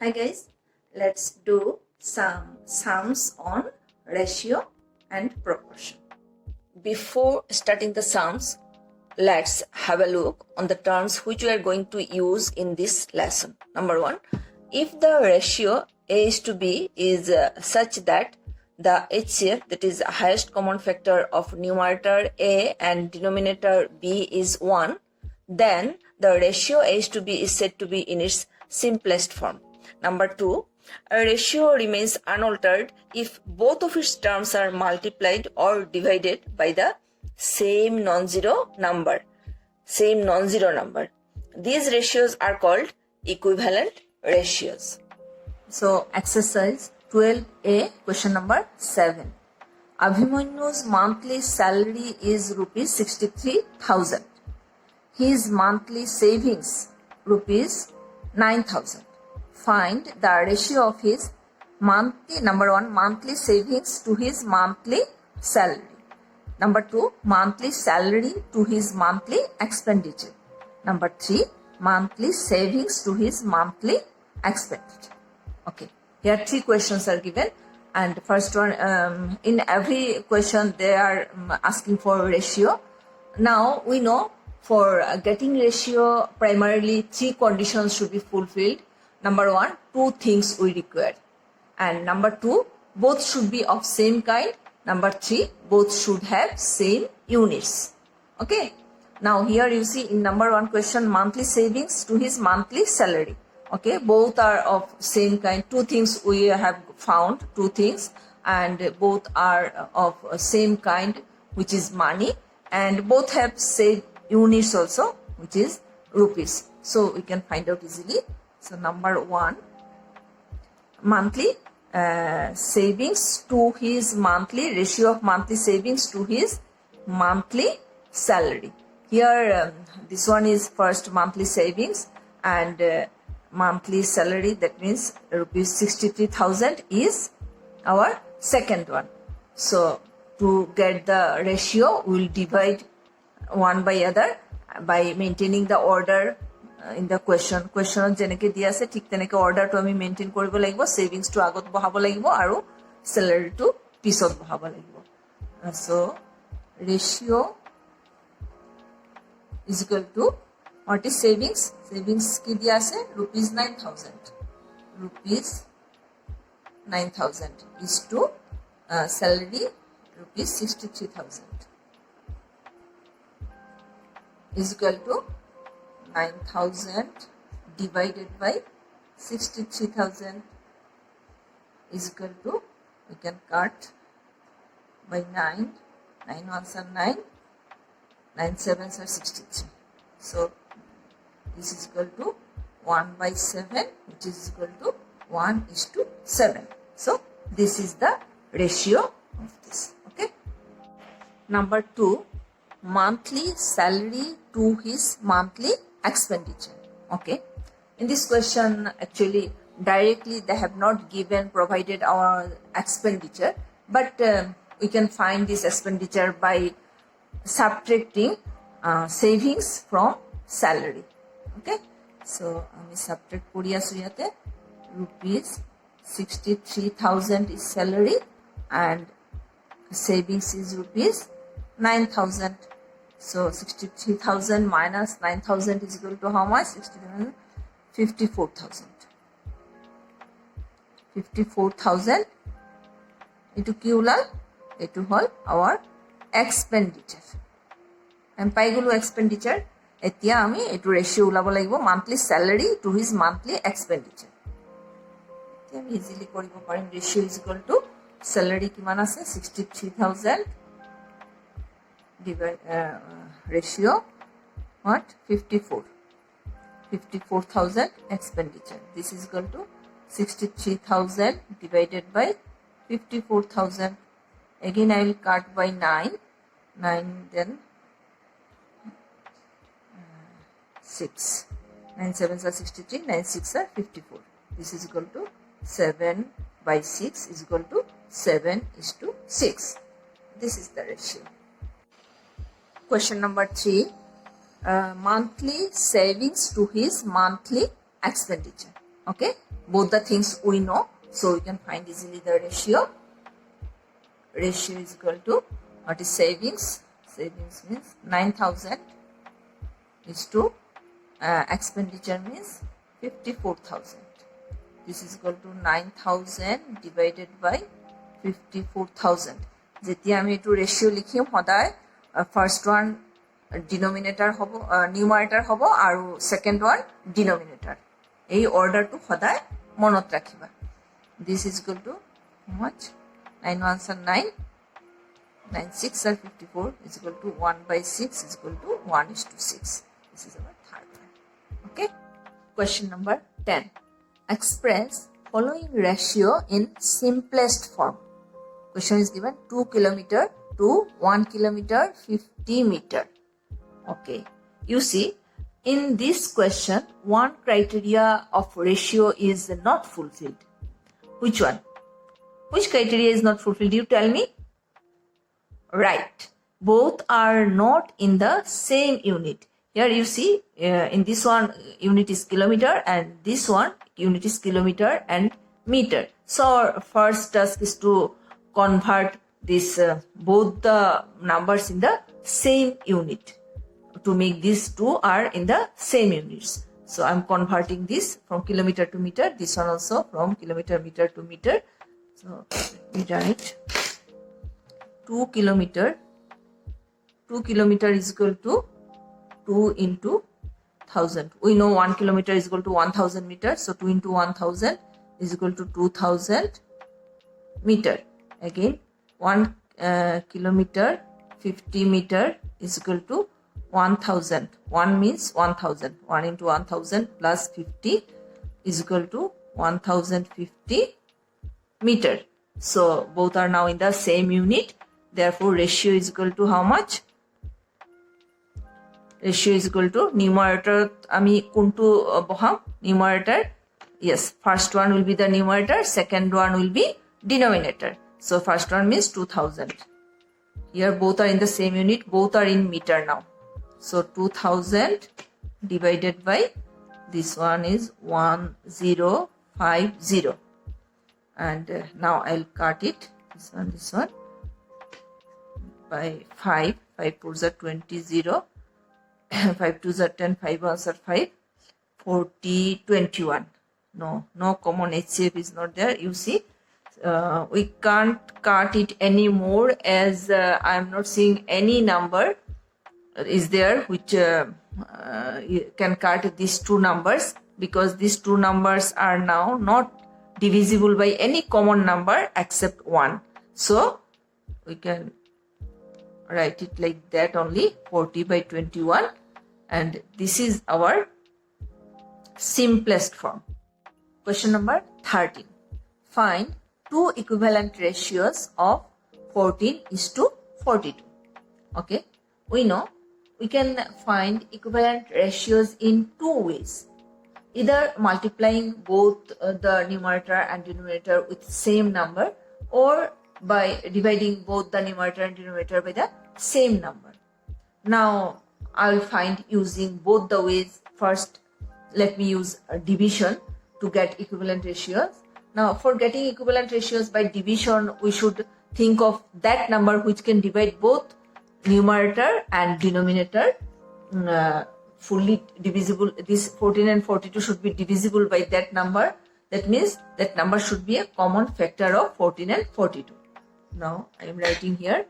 Hi guys, let's do some sums on ratio and proportion. Before starting the sums, let's have a look on the terms which we are going to use in this lesson. Number one, if the ratio A is to B is such that the HCF, that is highest common factor of numerator A and denominator B is 1, then the ratio A is to B is said to be in its simplest form. Number two, a ratio remains unaltered if both of its terms are multiplied or divided by the same non-zero number. These ratios are called equivalent ratios. So, exercise 12A, question number 7. Abhimanyu's monthly salary is rupees 63,000. His monthly savings rupees 9,000. Find the ratio of his monthly, number one, monthly savings to his monthly salary. Number two, monthly salary to his monthly expenditure. Number three, monthly savings to his monthly expenditure. Okay, here three questions are given, and first one, in every question they are asking for ratio. Now we know for getting ratio, primarily three conditions should be fulfilled. Number one, two things we require. And number two, both should be of same kind. Number three, both should have same units. Okay. Now here you see in number one question, monthly savings to his monthly salary. Okay. Both are of same kind. Two things we have found, two things, and both are of same kind, which is money, and both have same units also, which is rupees. So we can find out easily. So number one, monthly savings to his monthly, ratio of monthly savings to his monthly salary. Here this one is first monthly savings, and monthly salary, that means rupees 63,000 is our second one. So to get the ratio, we will divide one by other by maintaining the order in the question jeneke dia ase thik teneke order to ami maintain koribo lagibo, savings to agot bahabo lagibo aru salary to pisot bahabo lagibo. So ratio is equal to, what is savings ki dia ase rupees 9,000 is to salary rupees 63,000 is equal to 9,000 divided by 63,000 is equal to, we can cut by 9 ones are 9, 9 sevens are 63. So this is equal to 1 by 7, which is equal to 1:7. So this is the ratio of this. Okay. Number two, monthly salary to his monthly expenditure. Okay, in this question actually directly they have not provided our expenditure, but we can find this expenditure by subtracting savings from salary. Okay, so আমি subtract করি আসলে rupees 63,000 is salary and savings is rupees 9,000. So 63,000 minus 9,000 is equal to how much? 54,000. 54,000 into QLAL, it will our expenditure. And paigulu expenditure, etia ami etu ratio ulabo lagibo monthly salary to his monthly expenditure. Ami easily koribo parim, ratio is equal to salary kiman ase 63,000 ratio what 54,000 expenditure. This is equal to 63,000 divided by 54,000. Again I will cut by 9 then 6. 9 sevens are 63, 9 6 are 54. This is equal to 7 by 6 is equal to 7:6. This is the ratio. Question number 3, monthly savings to his monthly expenditure. Okay, both the things we know, so we can find easily the ratio. Ratio is equal to, what is savings? Savings means 9,000 is to expenditure means 54,000. This is equal to 9,000 divided by 54,000. যেতিয়া আমি এইটো ratio লিখিম সদায় first one denominator হব, numerator হব, আৰু second one denominator. এই অর্ডারটো সদায় মনত রাখিবা। This is equal to how much? 9 ones are 9, 9 6 are 54 is equal to 1 by 6 is equal to 1:6. This is our third one. Okay. Question number 10. Express following ratio in simplest form. Question is given 2 kilometer to 1 kilometer 50 meter. Okay. You see, in this question, one criteria of ratio is not fulfilled. Which one? Which criteria is not fulfilled? You tell me. Right. Both are not in the same unit. Here you see, in this one, unit is kilometer, and this one, unit is kilometer and meter. So our first task is to convert this both the numbers in the same unit, to make these two are in the same units. So I'm converting this from kilometer to meter, this one also from kilometer meter to meter. So we write 2 kilometer is equal to 2 into 1000. We know 1 kilometer is equal to 1000 meters, so 2 into 1000 is equal to 2000 meter. Again, 1 kilometer 50 meter is equal to 1000. 1 means 1000. 1 into 1000 plus 50 is equal to 1050 meter. So both are now in the same unit. Therefore, ratio is equal to how much? Ratio is equal to numerator. Ami kuntu boham numerator. Yes, first one will be the numerator. Second one will be denominator. So first one means 2000. Here both are in the same unit. Both are in meter now. So 2000 divided by this one is 1050. And now I'll cut it. This one by 5. 5 4s are 20, 0. 5 2s are 10, 5 1s are 5. 40, 21. No common HCF is not there. You see, we can't cut it anymore as I am not seeing any number is there which can cut these two numbers, because these two numbers are now not divisible by any common number except 1. So we can write it like that only, 40 by 21, and this is our simplest form. Question number 13. Find two equivalent ratios of 14:42. Okay, we know we can find equivalent ratios in two ways. Either multiplying both the numerator and denominator with same number, or by dividing both the numerator and denominator by the same number. Now I will find using both the ways. First, let me use division to get equivalent ratios. Now for getting equivalent ratios by division, we should think of that number which can divide both numerator and denominator fully divisible. This 14 and 42 should be divisible by that number. That means that number should be a common factor of 14 and 42. Now I am writing here,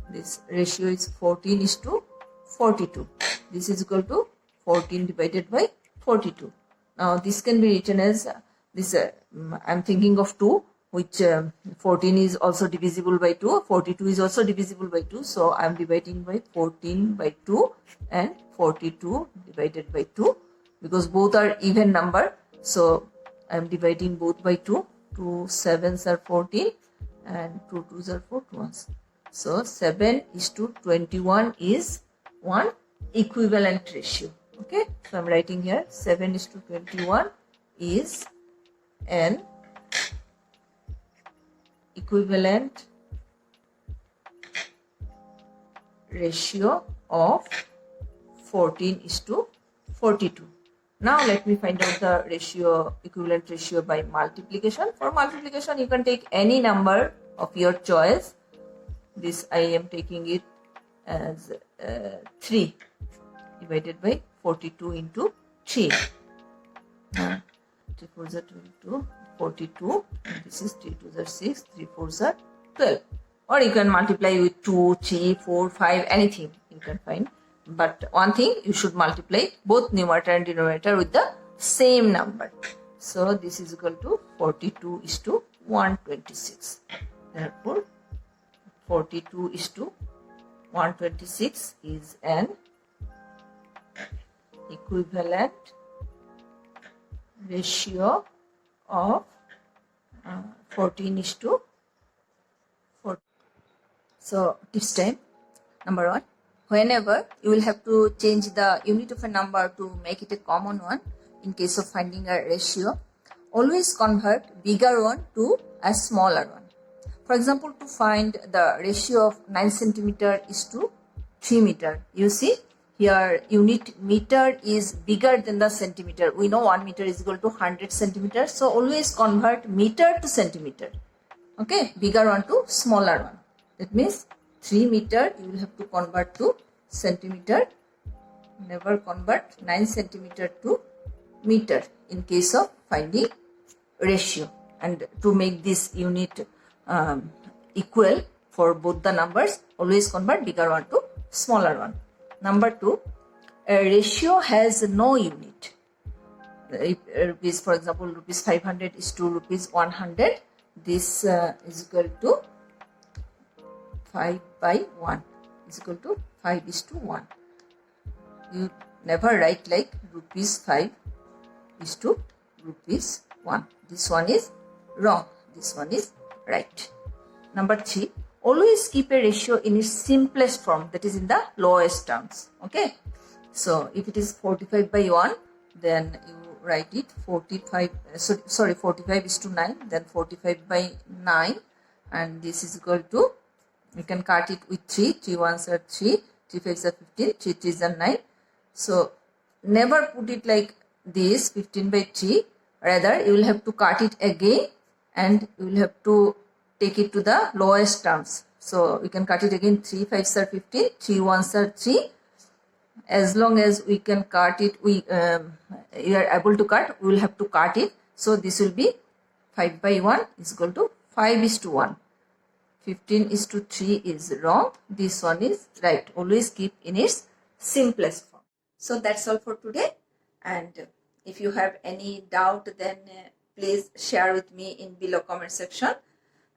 this ratio is 14:42. This is equal to 14 divided by 42. Now this can be written as this. I am thinking of 2, which 14 is also divisible by 2. 42 is also divisible by 2. So I am dividing by 14 by 2 and 42 divided by 2, because both are even number. So I am dividing both by 2. 2 7s are 14 and 2 2s are 4 1s. So 7:21 is one equivalent ratio. Okay, so I'm writing here 7:21 is an equivalent ratio of 14:42. Now let me find out the ratio, equivalent ratio by multiplication. For multiplication, you can take any number of your choice. This I am taking it as 3 divided by 42 into 3. 3 4s are 22, 42, and this is 3 2s are 6, 3 4s are 12. Or you can multiply with 2, 3, 4, 5, anything you can find. But one thing, you should multiply both numerator and denominator with the same number. So this is equal to 42 is to 126. Therefore, 42 is to 126 is an equivalent ratio of 14 is to 4. So tips time. Number 1. Whenever you will have to change the unit of a number to make it a common one, in case of finding a ratio, always convert bigger one to a smaller one. For example, to find the ratio of 9 centimeter is to 3 meter, you see here unit meter is bigger than the centimeter. We know 1 meter is equal to 100 centimeters. So always convert meter to centimeter. Okay, bigger one to smaller one. That means 3 meter you will have to convert to centimeter. Never convert 9 centimeter to meter in case of finding ratio. And to make this unit equal for both the numbers, always convert bigger one to smaller one. Number 2, a ratio has no unit. If rupees, for example, rupees 500 is to rupees 100, this is equal to 5 by 1 is equal to 5 is to 1. You never write like rupees 5 is to rupees 1. This one is wrong. This one is right. Number 3, always keep a ratio in its simplest form, that is in the lowest terms. Okay. So if it is 45 by 1, then you write it 45 is to 9, then 45 by 9, and this is equal to, you can cut it with 3, 3 1s are 3, 3 5s are 15, 3 3s are 9. So never put it like this 15 by 3, rather you will have to cut it again and you will have to take it to the lowest terms. So we can cut it again, 3 5s are 15, 3 1s are 3. As long as we can cut it, you are able to cut, we will have to cut it. So this will be 5 by 1 is equal to 5 is to 1. 15 is to 3 is wrong. This one is right. Always keep in its simplest form. So that's all for today. And if you have any doubt, then please share with me in below comment section.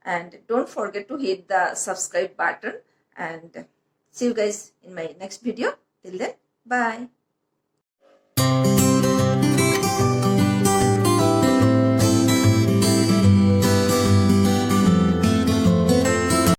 And don't forget to hit the subscribe button. And see you guys in my next video. Till then, bye.